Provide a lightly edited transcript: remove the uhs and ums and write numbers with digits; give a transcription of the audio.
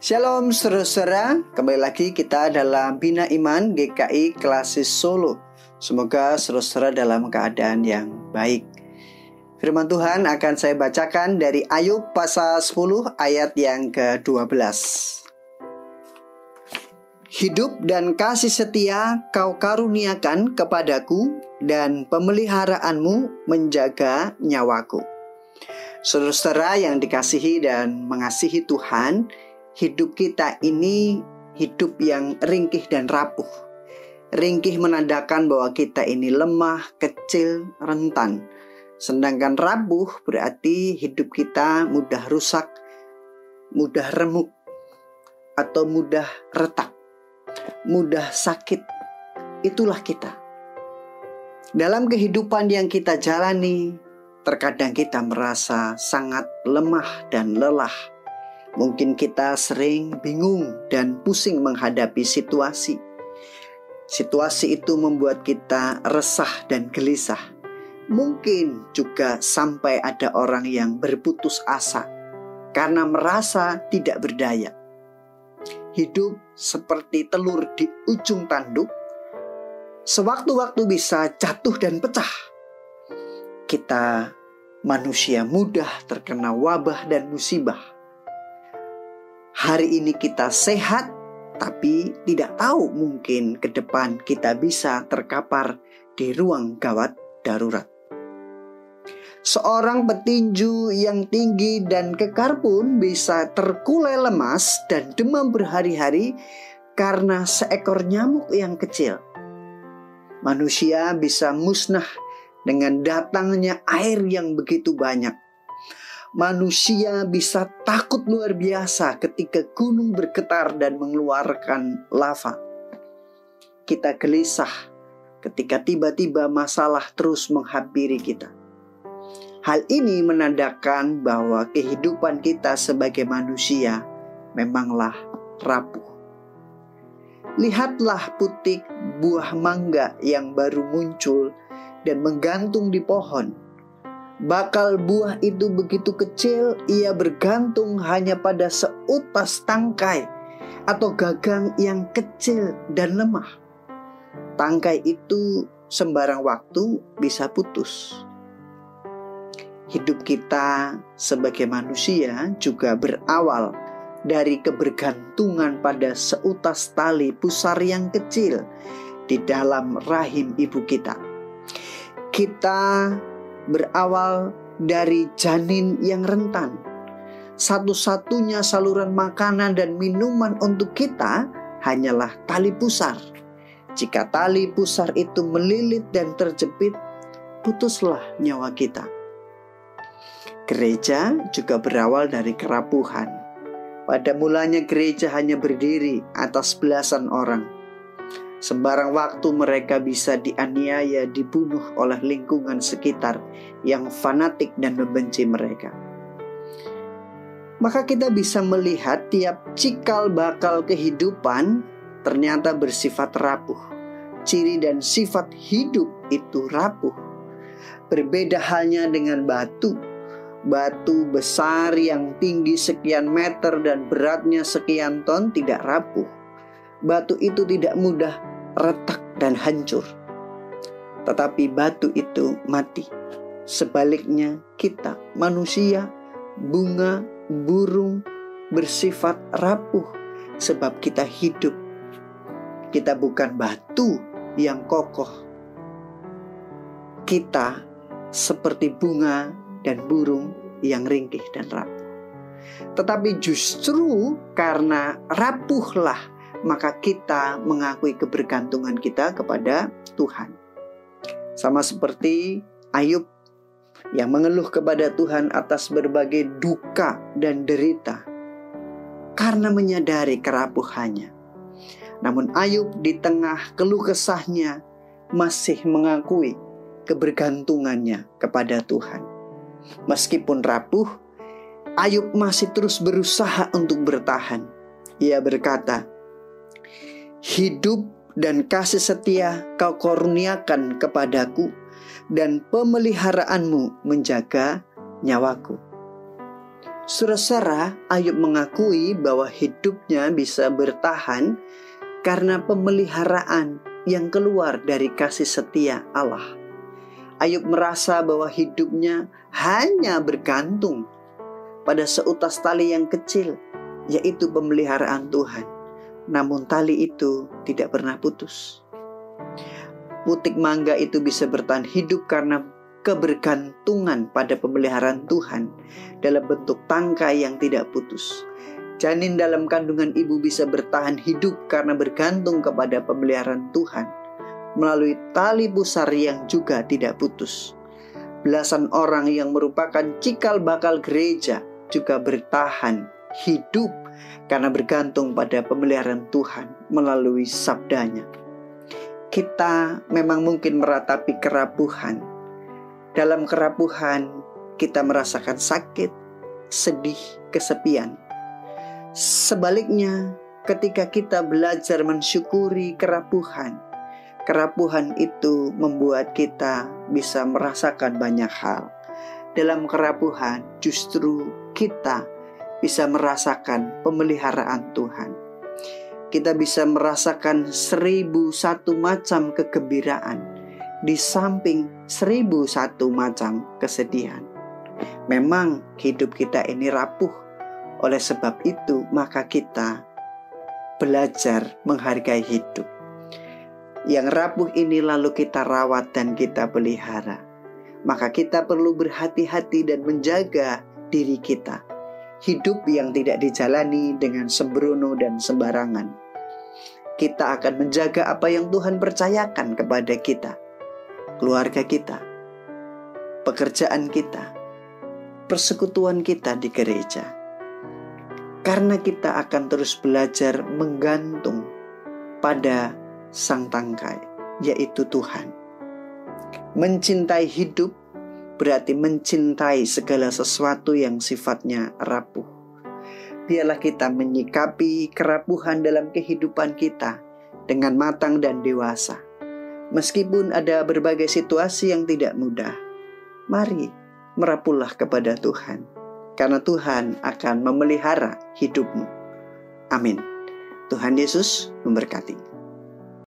Shalom saudara-saudara, kembali lagi kita dalam Bina Iman GKI Klasis Solo. Semoga saudara-saudara dalam keadaan yang baik. Firman Tuhan akan saya bacakan dari Ayub pasal 10 ayat yang ke-12. Hidup dan kasih setia kau karuniakan kepadaku, dan pemeliharaanmu menjaga nyawaku. Saudara-saudara yang dikasihi dan mengasihi Tuhan, hidup kita ini hidup yang ringkih dan rapuh. Ringkih menandakan bahwa kita ini lemah, kecil, rentan. Sedangkan rapuh berarti hidup kita mudah rusak, mudah remuk, atau mudah retak, mudah sakit. Itulah kita. Dalam kehidupan yang kita jalani, terkadang kita merasa sangat lemah dan lelah. Mungkin kita sering bingung dan pusing menghadapi situasi. Situasi itu membuat kita resah dan gelisah. Mungkin juga sampai ada orang yang berputus asa karena merasa tidak berdaya. Hidup seperti telur di ujung tanduk, sewaktu-waktu bisa jatuh dan pecah. Kita manusia mudah terkena wabah dan musibah. Hari ini kita sehat, tapi tidak tahu mungkin ke depan kita bisa terkapar di ruang gawat darurat. Seorang petinju yang tinggi dan kekar pun bisa terkulai lemas dan demam berhari-hari karena seekor nyamuk yang kecil. Manusia bisa musnah dengan datangnya air yang begitu banyak. Manusia bisa takut luar biasa ketika gunung bergetar dan mengeluarkan lava. Kita gelisah ketika tiba-tiba masalah terus menghampiri kita. Hal ini menandakan bahwa kehidupan kita sebagai manusia memanglah rapuh. Lihatlah putik buah mangga yang baru muncul dan menggantung di pohon. Bakal buah itu begitu kecil, ia bergantung hanya pada seutas tangkai atau gagang yang kecil dan lemah. Tangkai itu sembarang waktu bisa putus. Hidup kita sebagai manusia juga berawal dari kebergantungan pada seutas tali pusar yang kecil di dalam rahim ibu kita. Kita berawal dari janin yang rentan. Satu-satunya saluran makanan dan minuman untuk kita hanyalah tali pusar. Jika tali pusar itu melilit dan terjepit, putuslah nyawa kita. Gereja juga berawal dari kerapuhan. Pada mulanya gereja hanya berdiri atas belasan orang. Sembarang waktu mereka bisa dianiaya, dibunuh oleh lingkungan sekitar yang fanatik dan membenci mereka. Maka kita bisa melihat tiap cikal bakal kehidupan ternyata bersifat rapuh. Ciri dan sifat hidup itu rapuh. Berbeda halnya dengan batu. Batu besar yang tinggi sekian meter dan beratnya sekian ton tidak rapuh. Batu itu tidak mudah retak dan hancur, tetapi batu itu mati. Sebaliknya kita manusia, bunga, burung bersifat rapuh sebab kita hidup. Kita bukan batu yang kokoh. Kita seperti bunga dan burung yang ringkih dan rapuh. Tetapi justru karena rapuhlah maka kita mengakui kebergantungan kita kepada Tuhan. Sama seperti Ayub yang mengeluh kepada Tuhan atas berbagai duka dan derita karena menyadari kerapuhannya. Namun Ayub di tengah keluh kesahnya masih mengakui kebergantungannya kepada Tuhan. Meskipun rapuh, Ayub masih terus berusaha untuk bertahan. Ia berkata, "Hidup dan kasih setia kau karuniakan kepadaku, dan pemeliharaanmu menjaga nyawaku." Saudara, Ayub mengakui bahwa hidupnya bisa bertahan karena pemeliharaan yang keluar dari kasih setia Allah. Ayub merasa bahwa hidupnya hanya bergantung pada seutas tali yang kecil, yaitu pemeliharaan Tuhan. Namun tali itu tidak pernah putus. Putik mangga itu bisa bertahan hidup karena kebergantungan pada pemeliharaan Tuhan dalam bentuk tangkai yang tidak putus. Janin dalam kandungan ibu bisa bertahan hidup karena bergantung kepada pemeliharaan Tuhan melalui tali pusar yang juga tidak putus. Belasan orang yang merupakan cikal bakal gereja juga bertahan hidup karena bergantung pada pemeliharaan Tuhan melalui sabdanya. Kita memang mungkin meratapi kerapuhan. Dalam kerapuhan kita merasakan sakit, sedih, kesepian. Sebaliknya, ketika kita belajar mensyukuri kerapuhan, kerapuhan itu membuat kita bisa merasakan banyak hal. Dalam kerapuhan justru kita bisa merasakan pemeliharaan Tuhan. Kita bisa merasakan 1001 macam kegembiraan di samping 1001 macam kesedihan. Memang hidup kita ini rapuh. Oleh sebab itu maka kita belajar menghargai hidup. Yang rapuh ini lalu kita rawat dan kita pelihara. Maka kita perlu berhati-hati dan menjaga diri kita. Hidup yang tidak dijalani dengan sembrono dan sembarangan. Kita akan menjaga apa yang Tuhan percayakan kepada kita. Keluarga kita, pekerjaan kita, persekutuan kita di gereja. Karena kita akan terus belajar menggantung pada sang tangkai, yaitu Tuhan. Mencintai hidup berarti mencintai segala sesuatu yang sifatnya rapuh. Biarlah kita menyikapi kerapuhan dalam kehidupan kita dengan matang dan dewasa. Meskipun ada berbagai situasi yang tidak mudah, mari merapuhlah kepada Tuhan. Karena Tuhan akan memelihara hidupmu. Amin. Tuhan Yesus memberkati.